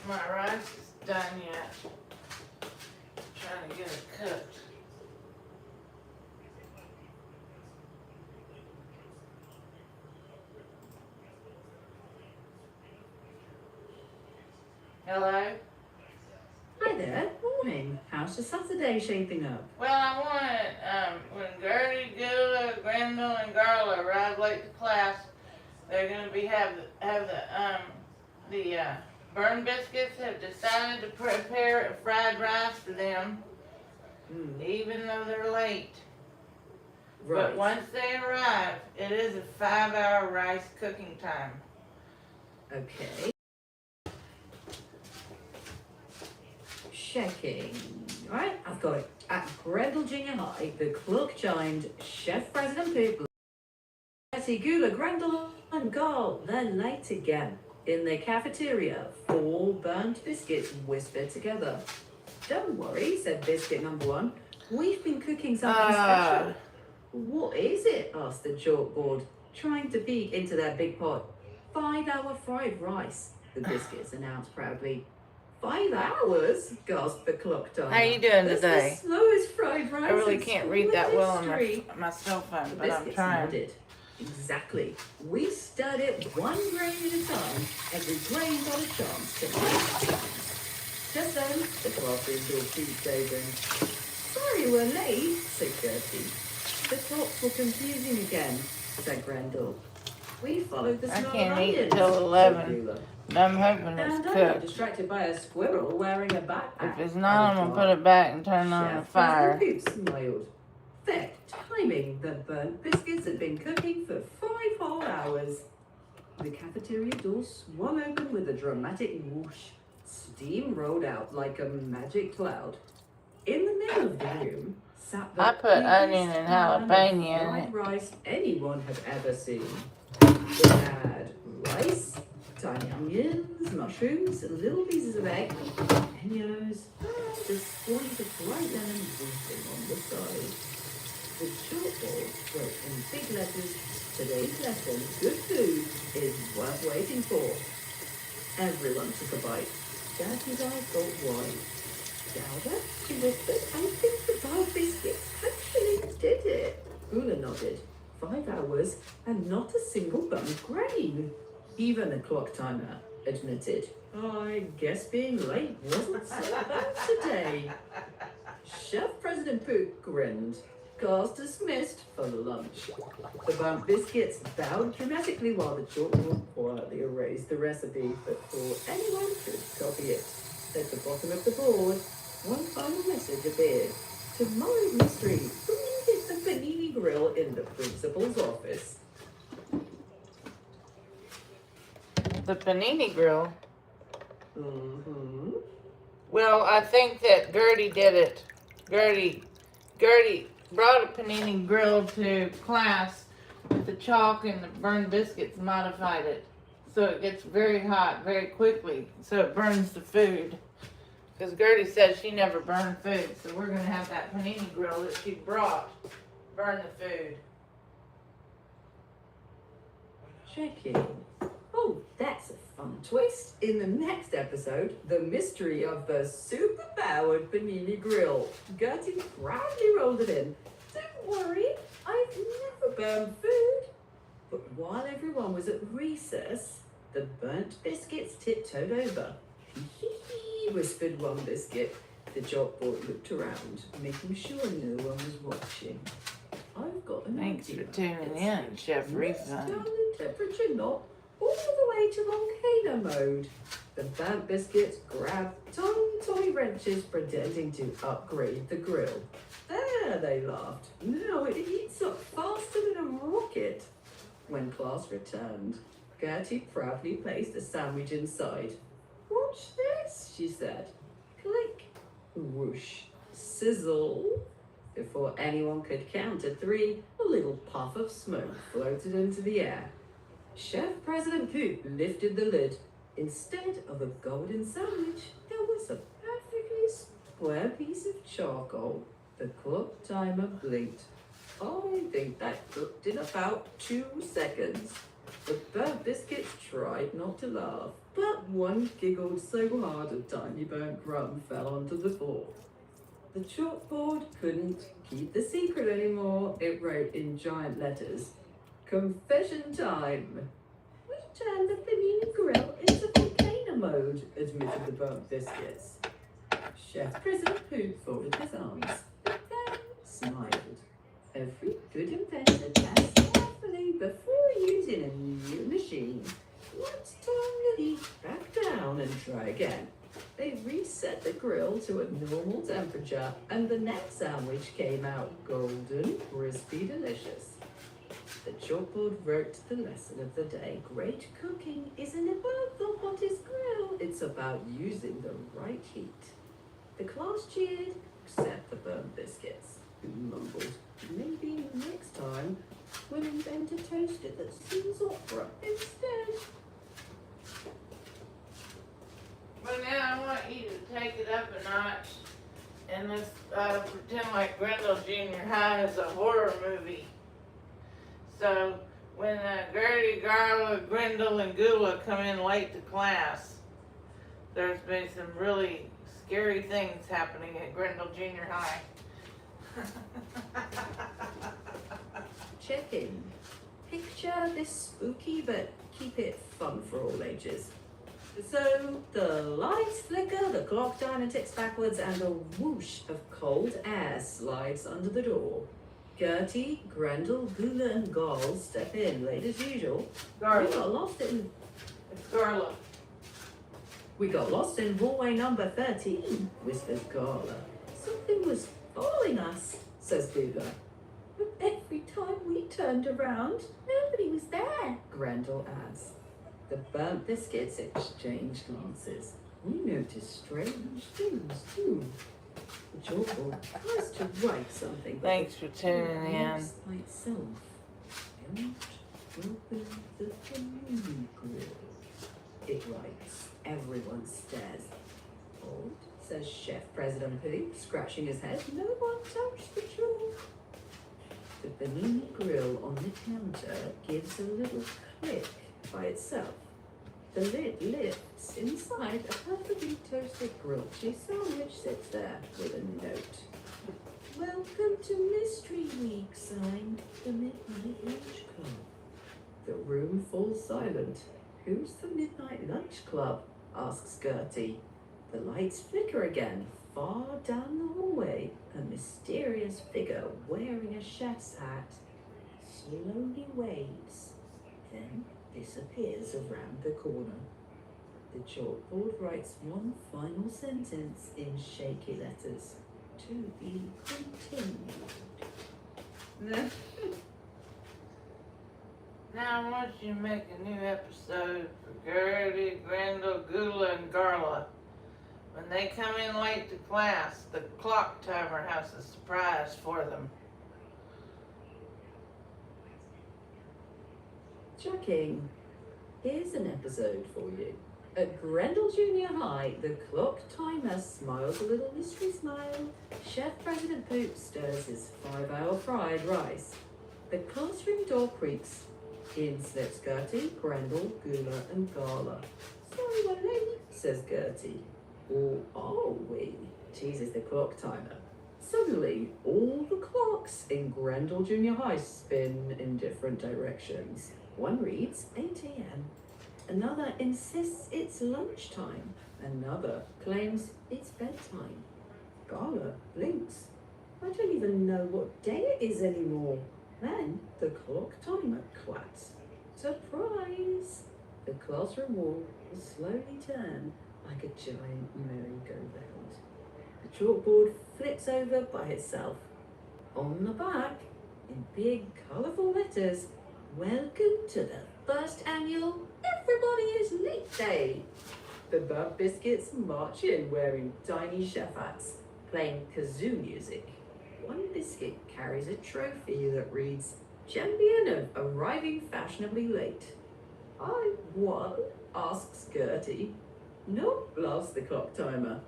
my rice is done yet. I'm trying to get it cooked. Hello? Hi there, morning. How's your Saturday shaping up? Well, I wanted, when Gertie, Gula, Grendel, and Garla arrive late to class, they're going to have the burn biscuits have decided to prepare fried rice for them, even though they're late. Right. But once they arrive, it is a 5-hour rice cooking time. Okay. Checking. Right, I've got it. At Grendel Junior High, the clock chimed. Chef President Poop, Letty, Gula, Grendel, and Garl. They're late again. In the cafeteria, 4 burnt biscuits whispered together. Don't worry, said biscuit number 1. We've been cooking something special. What is it? Asked the chalkboard, trying to peek into their big pot. 5-hour fried rice, the biscuits announced proudly. 5 hours? Gasped the clock timer. How you doing That's today? the slowest fried rice I really in can't school read that well on history. my cell phone, The but I'm biscuits trying. nodded. Exactly. We stirred it 1 grain at a time. Every grain got a chance to make. Just then, the classroom door peeped open. Sorry we're late, said Gertie. The clocks were confusing again, said Grendel. We followed the smell of can't eat onions, till said 11. Gula. I'm hoping And it's I got cooked. distracted by a squirrel wearing a backpack. If it's not, I'm going to put it back and turn on the Chef fire. President Poop smiled. Perfect timing. The burnt biscuits had been cooking for 5 whole hours. The cafeteria door swung open with a dramatic whoosh. Steam rolled out like a magic cloud. In the middle of the room sat the I put onion and biggest pan of jalapeno in fried it. rice anyone had ever seen. It had rice, tiny onions, mushrooms, little pieces of egg, jalapenos, and a squeeze of bright lemon dripping on the side. The chalkboard wrote in big letters, today's lesson, good food is worth waiting for. Everyone took a bite. Daddy's eyes got wide. Gouda, she whispered, I think the burnt biscuits actually did it. Una nodded. 5 hours and not a single burnt grain. Even the clock timer admitted. I guess being late wasn't so bad today. Chef President Poop grinned. Class dismissed for lunch. The burnt biscuits bowed dramatically while the chalkboard quietly erased the recipe before anyone could copy it. At the bottom of the board, one final message appeared. Tomorrow's mystery, who hid the panini grill in the principal's office? The panini grill. Mm-hmm. Well, I think that Gertie did it. Gertie brought a panini grill to class with the chalk and the burned biscuits, modified it. So it gets very hot very quickly, so it burns the food. Because Gertie said she never burned food, so we're going to have that panini grill that she brought burn the food. Checking. Oh, that's a fun twist. In the next episode, the mystery of the super-powered panini grill. Gertie proudly rolled it in. Don't worry, I've never burned food. But while everyone was at recess, the burnt biscuits tiptoed over. Hee, whispered one biscuit. The chalkboard looked around, making sure no one was watching. I've got an Thanks idea. for tuning in, Chef Let's Refund. down the temperature knob all the way to volcano mode. The burnt biscuits grabbed toy wrenches pretending to upgrade the grill. There, they laughed. Now it heats up faster than a rocket. When class returned, Gertie proudly placed a sandwich inside. Watch this, she said. Click, whoosh, sizzle. Before anyone could count to 3, a little puff of smoke floated into the air. Chef President Poop lifted the lid. Instead of a golden sandwich, there was a perfectly square piece of charcoal. The clock timer blinked. I think that cooked in about 2 seconds. The burnt biscuits tried not to laugh, but one giggled so hard a tiny burnt crumb fell onto the floor. The chalkboard couldn't keep the secret anymore. It wrote in giant letters, "Confession time." "We turned the panini grill into volcano mode," admitted the burnt biscuits. Chef President Pooh folded his arms, but then smiled. Every good inventor tests carefully before using a new machine. Let's turn the heat back down and try again. They reset the grill to a normal temperature, and the next sandwich came out golden, crispy, delicious. The chalkboard wrote the lesson of the day. Great cooking isn't about the hottest grill, it's about using the right heat. The class cheered, except the burnt biscuits, who mumbled, "Maybe next time we'll invent a toaster that sings opera instead." But now I want you to take it up a notch and let's pretend like Grendel Junior High is a horror movie. So when Gertie, Garla, Grendel, and Gula come in late to class, there's been some really scary things happening at Grendel Junior High. Checking. Picture this spooky, but keep it fun for all ages. So the lights flicker, the clock timer ticks backwards, and a whoosh of cold air slides under the door. Gertie, Grendel, Gula, and Gall step in late as usual. Garla. We got lost in Garla. We got lost in hallway number 13, whispers Garla. Something was following us, says Gula. But every time we turned around, nobody was there, Grendel adds. The burnt biscuits exchange glances. We notice strange things too. The chalkboard tries to write something. Thanks for tuning in. By itself. Don't open the panini grill. It writes. Everyone stares. Odd, says Chef President Pooh, scratching his head. No one touched the chalk. The panini grill on the counter gives a little click by itself. The lid lifts. Inside, a perfectly toasted grilled cheese sandwich sits there with a note. "Welcome to Mystery Week," signed the Midnight Lunch Club. The room falls silent. "Who's the Midnight Lunch Club?" asks Gertie. The lights flicker again. Far down the hallway, a mysterious figure wearing a chef's hat slowly waves, then disappears around the corner. The chalkboard writes one final sentence in shaky letters. To be continued. Now I want you to make a new episode for Gertie, Grendel, Gula, and Garla. When they come in late to class, the clock timer has a surprise for them. Checking. Here's an episode for you. At Grendel Junior High, the clock timer smiles a little mystery smile. Chef President Poop stirs his 5-hour fried rice. The classroom door creaks. In slips Gertie, Grendel, Gula, and Garla. "Sorry we're late," says Gertie. "Or are we?" teases the clock timer. Suddenly, all the clocks in Grendel Junior High spin in different directions. One reads 8 a.m. Another insists it's lunchtime. Another claims it's bedtime. Garla blinks. "I don't even know what day it is anymore." Then the clock timer claps. Surprise! The classroom wall will slowly turn like a giant merry-go-round. The chalkboard flips over by itself. On the back, in big, colourful letters, "Welcome to the first annual Everybody is Late Day." The Bub Biscuits march in wearing tiny chef hats, playing kazoo music. One biscuit carries a trophy that reads, "Champion of arriving fashionably late." "I won?" asks Gertie. "Nope," laughs the clock timer.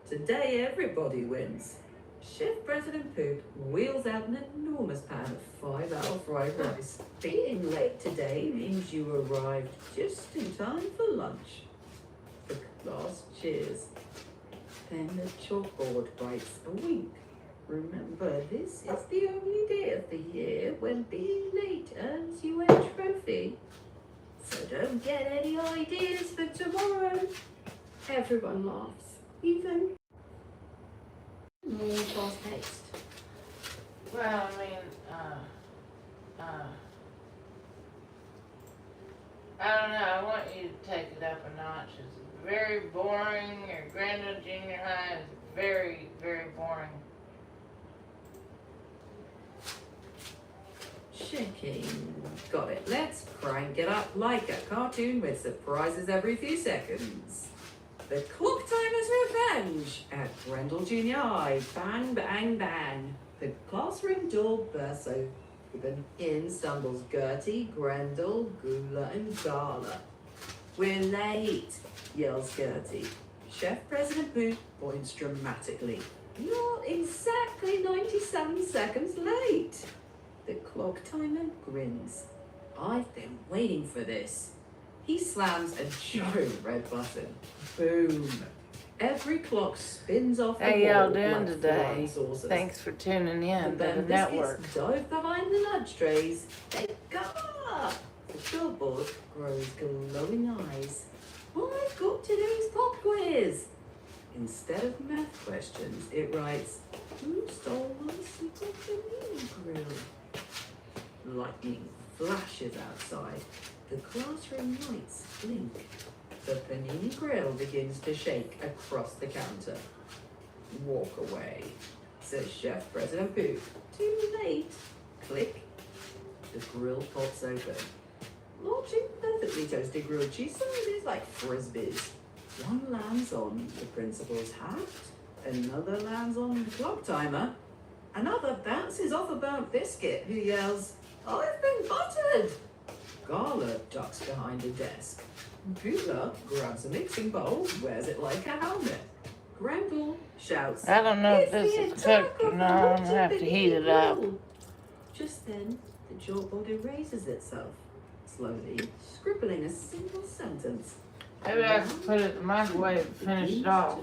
"Today everybody wins." Chef President Poop wheels out an enormous pan of 5-hour fried rice. Being late today means you arrived just in time for lunch. The class cheers. Then the chalkboard writes a wink. Remember, this is the only day of the year when being late earns you a trophy. So don't get any ideas for tomorrow. Everyone laughs, even more fast-paced. Well, I mean, I don't know. I want you to take it up a notch. It's very boring. Your Grandville Junior High is very, very boring. Checking. Got it. Let's crank it up like a cartoon with surprises every few seconds. The clock timer's revenge at Grendel Junior High. Bang, bang, bang. The classroom door bursts open. In stumbles Gertie, Grendel, Gula, and Gala. We're late, yells Gertie. Chef President Boo points dramatically. You're exactly 97 seconds late. The clock timer grins. I've been waiting for this. He slams a giant red button. Boom. Every clock spins off the How wall y'all doing like today? flying saucers. Thanks for tuning in to The the burnt network. biscuits dive behind the lunch trays. They go up. The chalkboard grows glowing eyes. I've got today's pop quiz. Instead of math questions, it writes, who stole my secret panini grill? Lightning flashes outside. The classroom lights blink. The panini grill begins to shake across the counter. Walk away, says Chef President Poop. Too late. Click. The grill pops open. Launching perfectly toasted grilled cheese sandwiches like frisbees. One lands on the principal's hat, another lands on the clock timer, another bounces off a burnt biscuit who yells, I've been buttered! Gala ducks behind a desk. Gula grabs a mixing bowl, wears it like a helmet. Grendel shouts, I don't know if "It's this the is attack cooked or of the not. I'm gonna Roger have to heat it Panini up. Grill." Just then, the chalkboard erases itself, slowly scribbling a single sentence. Maybe I can put it in the microwave and finish it off.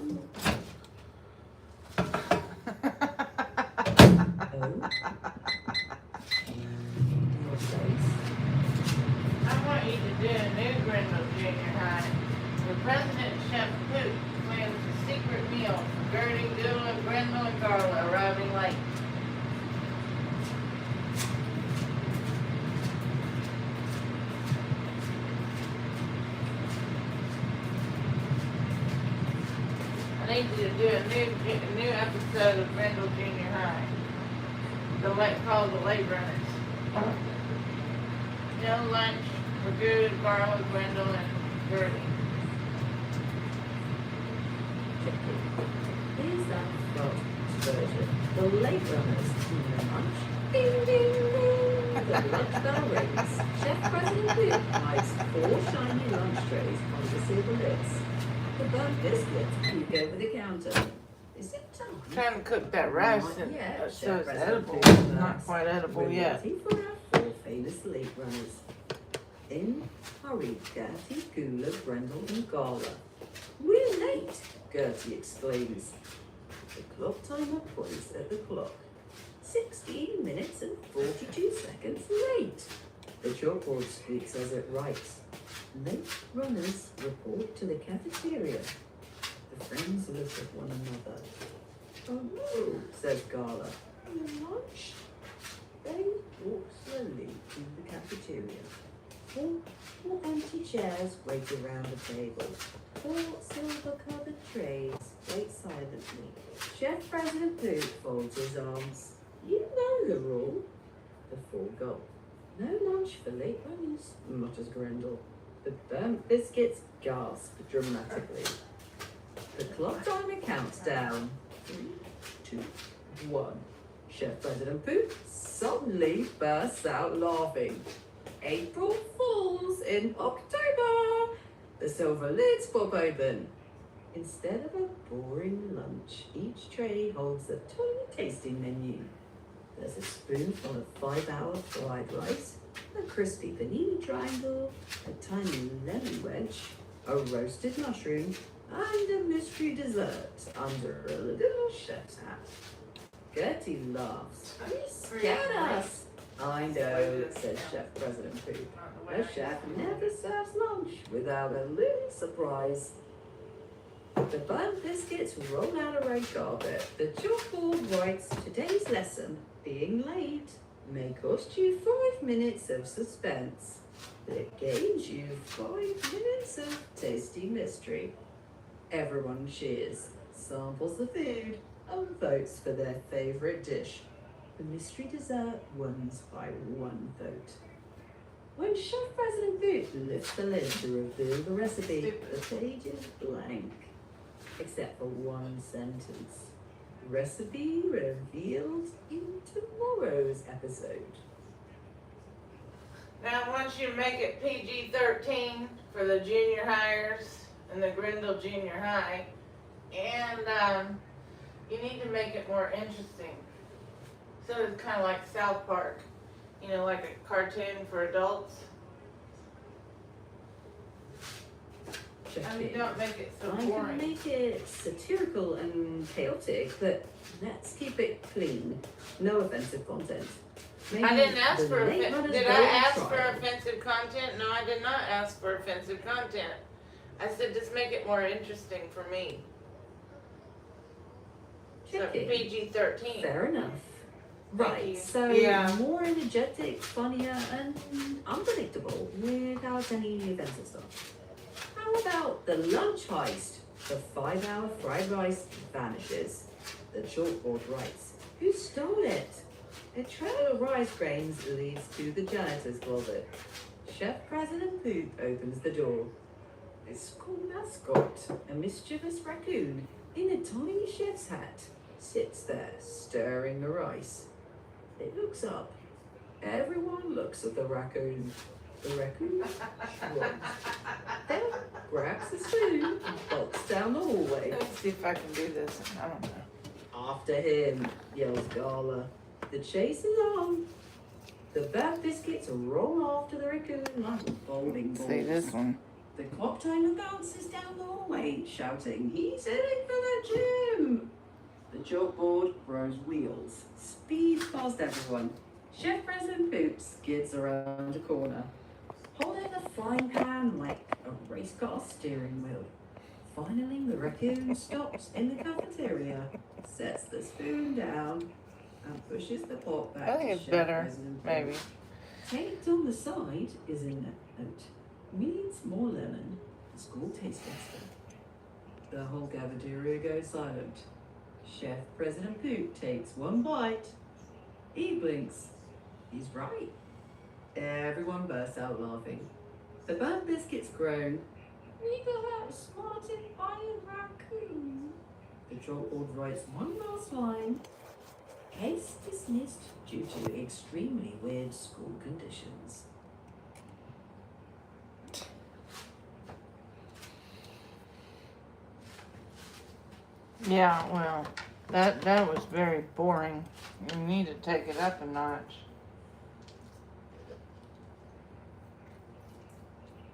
I want you to do a new Grendel Junior High. The President Chef Poop plans a secret meal for Gertie, Gula, Grendel, and Carla arriving late. I need you to do a new episode of Grendel Junior High. Called the Late Runners. No lunch for Gula, Carla, Grendel, and Gertie. Here's that version. The late runners eat their lunch. Ding, ding, ding. The lunch bell rings. Chef President Poop hides 4 shiny lunch trays on the silver lids. The burnt biscuits peek over the counter. Is it time? Trying to cook that rice Not and yet, so Chef it's President edible. Poop. Not quite edible We're yet. waiting for our 4 famous late runners. In hurried Gertie, Gula, Grendel, and Gala. We're late, Gertie exclaims. The clock timer points at the clock. 16 minutes and 42 seconds late. The chalkboard speaks as it writes. Late runners report to the cafeteria. The friends look at one another. Oh no, says Gala. Lunch? They walk slowly to the cafeteria. 4 empty chairs wait around the table. 4 silver-covered trays wait silently. Chef President Poop folds his arms. You know the rule. The 4 go. No lunch for late runners, mutters Grendel. The burnt biscuits gasp dramatically. The clock timer counts down. 3, 2, 1. Chef President Poop suddenly bursts out laughing. April Fools in October! The silver lids pop open. Instead of a boring lunch, each tray holds a tiny tasting menu. There's a spoonful of 5-hour fried rice, a crispy panini triangle, a tiny lemon wedge, a roasted mushroom, and a mystery dessert under a little chef's hat. Gertie laughs. You scared us. I know, says Chef President Pooh. A chef never serves lunch without a little surprise. The burnt biscuits roll out a red carpet. The chalkboard writes today's lesson. Being late may cost you 5 minutes of suspense, but it gains you 5 minutes of tasty mystery. Everyone cheers, samples the food, and votes for their favorite dish. The mystery dessert wins by 1 vote. When Chef President Pooh lifts the lid to reveal the recipe, the page is blank, except for one sentence. Recipe revealed in tomorrow's episode. Now, once you make it PG-13 for the junior hires and the Grindle Junior High, and you need to make it more interesting. So it's kind of like South Park, you know, like a cartoon for adults. I mean, don't make it so I boring. can make it satirical and chaotic, but let's keep it clean. No offensive content. Maybe I didn't ask the for late runners did go I on ask for trial. offensive content? No, I did not ask for offensive content. I said just make it more interesting for me. So Checking. PG-13. Fair enough. Thank Right, you. so Yeah. more energetic, funnier, and unpredictable without any offensive stuff. How about the lunch heist? The 5-hour fried rice vanishes. The chalkboard writes, who stole it? A trail of rice grains leads to the janitor's closet. Chef President Poop opens the door. A school mascot, a mischievous raccoon in a tiny chef's hat, sits there stirring the rice. It looks up. Everyone looks at the raccoon. The raccoon shrugs, then grabs the spoon and bolts down the hallway. Let's see if I can do this. I don't know. After him, yells Gala. The chase is on. The bad biscuits roll after the raccoon like bowling balls. See this one. The clock timer bounces down the hallway, shouting, he's heading for the gym! The chalkboard grows wheels, speeds past everyone. Chef President Poop skids around a corner, holding a frying pan like a race car steering wheel. Finally, the raccoon stops in the cafeteria, sets the spoon down, and pushes the pot back I think to it's Chef better, President Poop. maybe. Taped on the side is a note. Needs more lemon. The school taste tester. The whole cafeteria goes silent. Chef President Poop takes one bite. He blinks. He's right. Everyone bursts out laughing. The burnt biscuits groan. We got outsmarted by a raccoon. The chalkboard writes one last line. Case dismissed due to extremely weird school conditions. Yeah, well, that was very boring. You need to take it up a notch.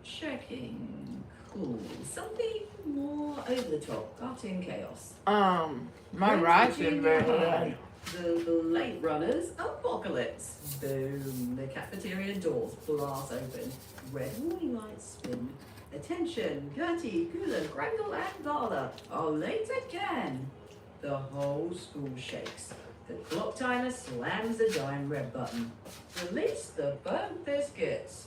Checking. Cool. Something more over the top. Cartoon chaos. My rice is very good. The late runners apocalypse. Boom. The cafeteria doors blast open. Red warning lights spin. Attention, Gertie, Kula, Grendel, and Gala are late again. The whole school shakes. The clock timer slams the giant red button. Release the burnt biscuits.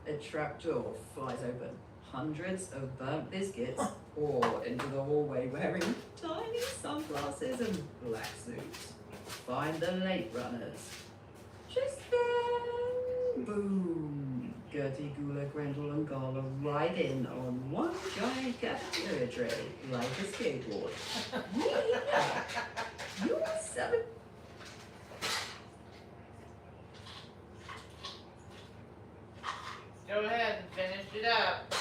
A trapdoor flies open. Hundreds of burnt biscuits pour into the hallway wearing tiny sunglasses and black suits. Find the late runners. Just then, boom! Gertie, Gula, Grendel, and Gala ride in on one giant cafeteria tray like a skateboard. You're 7. Go ahead and finish it up.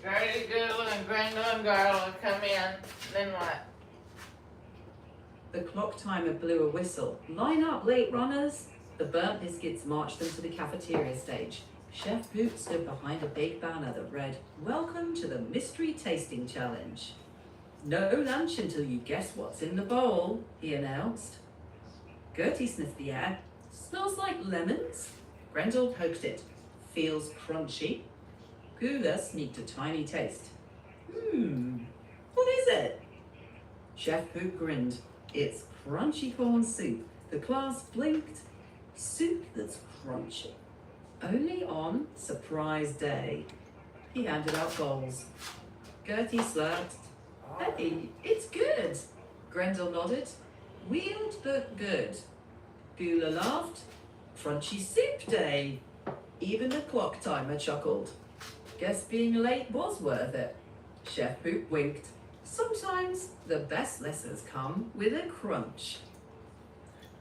Very good, Grendel and Garla come in, then what? The clock timer blew a whistle. Line up, late runners. The burnt biscuits marched them to the cafeteria stage. Chef Boot stood behind a big banner that read, "Welcome to the Mystery Tasting Challenge." "No lunch until you guess what's in the bowl," he announced. Gertie sniffed the air. "Smells like lemons." Grendel poked it. "Feels crunchy." Gula sneaked a tiny taste. What is it?" Chef Poop grinned. "It's crunchy corn soup." The class blinked. Soup that's crunchy. Only on surprise day. He handed out bowls. Gertie slurped. "Hey, it's good." Grendel nodded. "Weird but good." Gula laughed. "Crunchy soup day." Even the clock timer chuckled. Guess being late was worth it. Chef Poop winked. Sometimes the best lessons come with a crunch.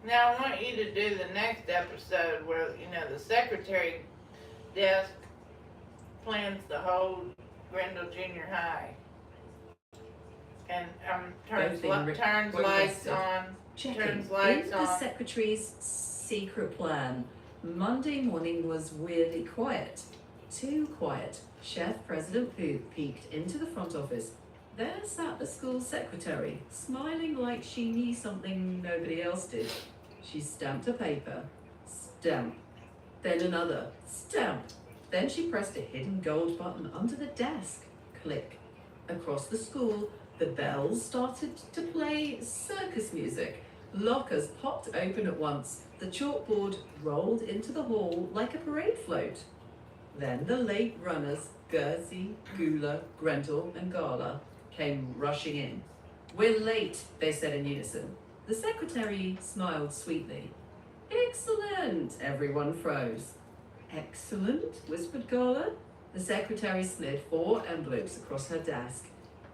Now I want you to do the next episode where, the secretary desk plans the whole Grendel Junior High. And turns lights on. Checking lights in on. the secretary's secret plan. Monday morning was weirdly quiet. Too quiet. Chef President Poop peeked into the front office. There sat the school secretary, smiling like she knew something nobody else did. She stamped a paper. Stamp. Then another. Stamp. Then she pressed a hidden gold button under the desk. Click. Across the school, the bells started to play circus music. Lockers popped open at once. The chalkboard rolled into the hall like a parade float. Then the late runners, Gertie, Gula, Grendel, and Garla, came rushing in. "We're late," they said in unison. The secretary smiled sweetly. "Excellent!" Everyone froze. "Excellent?" whispered Garla. The secretary slid 4 envelopes across her desk.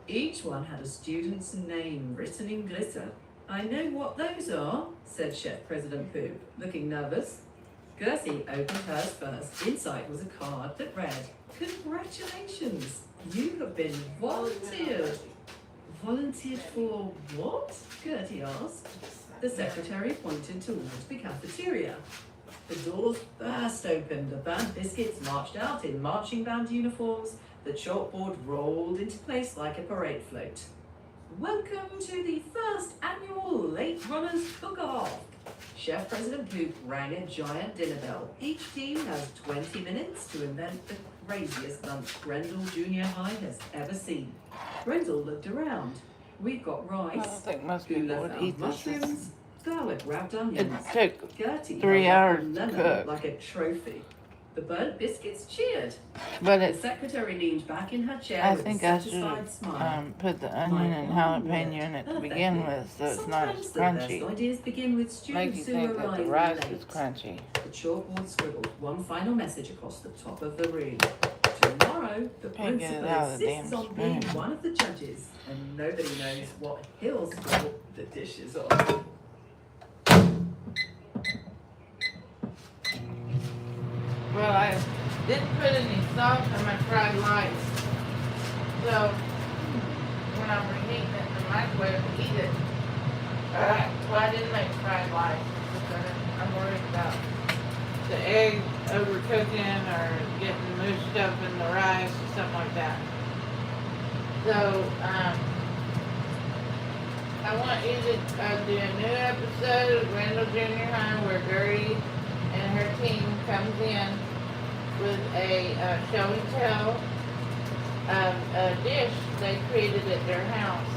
Each one had a student's name written in glitter. "I know what those are," said Chef President Poop, looking nervous. Gertie opened hers first. Inside was a card that read, "Congratulations, you have been volunteered." "Volunteered for what?" Gertie asked. The secretary pointed towards the cafeteria. The doors burst open. The burnt biscuits marched out in marching band uniforms. The chalkboard rolled into place like a parade float. "Welcome to the first annual Late Runners Cook-Off." Chef President Poop rang a giant dinner bell. Each team has 20 minutes to invent the craziest lunch Grendel Junior High has ever seen. Grendel looked around. "We've got I don't rice." think most Gula people would found eat this. mushrooms. Garlic wrapped It onions. took Gertie 3 held up hours a to lemon cook. like a trophy. The burnt biscuits cheered. But The it, secretary leaned back in her chair I with think a I should satisfied have smile. put the onion and jalapeno in it to begin with, so it's not as Sometimes the best crunchy. ideas begin with Make students you who think that arrive the rice late. is crunchy. The chalkboard scribbled one final message across the top of the room. Tomorrow, the Can't get it principal out of the insists damn on being spoon. one of the judges, and nobody knows what he'll score the dishes on. Well, I didn't put any salt in my fried rice, so when I'm reheating it in the microwave to eat it, well, I didn't make fried rice because I'm worried about the egg overcooking or getting mushed up in the rice or something like that. So, I want you to do a new episode of Grendel Junior High where Gertie and her team comes in with a show and tell of a dish they created at their house.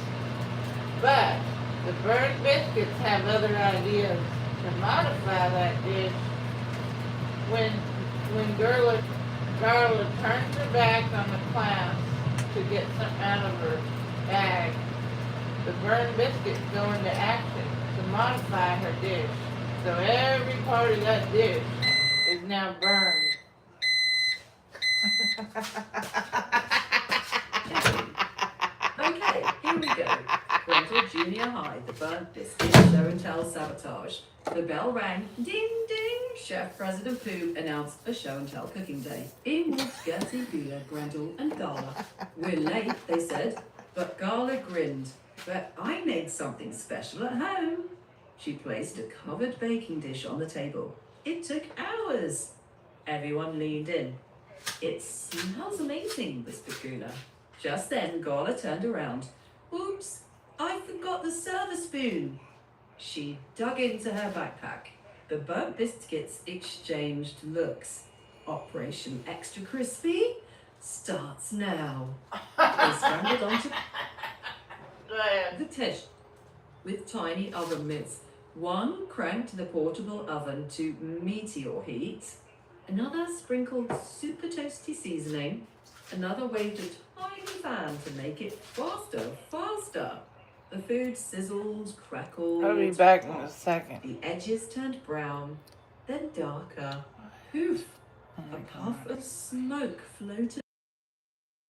But the burnt biscuits have other ideas to modify that dish. When Garla turns her back on the class to get something out of her bag, the burned biscuits go into action to modify her dish. So every part of that dish is now burned. Okay, here we go. Grendel Junior High, the burnt biscuit show and tell sabotage. The bell rang. Ding ding! Chef President Poop announced a show and tell cooking day. In walked Gertie, Gula, Grendel, and Garla. We're late, they said, but Gala grinned. But I made something special at home. She placed a covered baking dish on the table. It took hours. Everyone leaned in. It smells amazing, whispered Gula. Just then, Gala turned around. Oops, I forgot the server spoon. She dug into her backpack. The burnt biscuits exchanged looks. Operation Extra Crispy starts now. They scrambled onto the dish with tiny oven mitts. One cranked the portable oven to meteor heat. Another sprinkled super toasty seasoning. Another waved a tiny fan to make it faster. The food sizzled, crackled. I'll be back in a second. The edges turned brown, then darker. Poof! A puff of smoke floated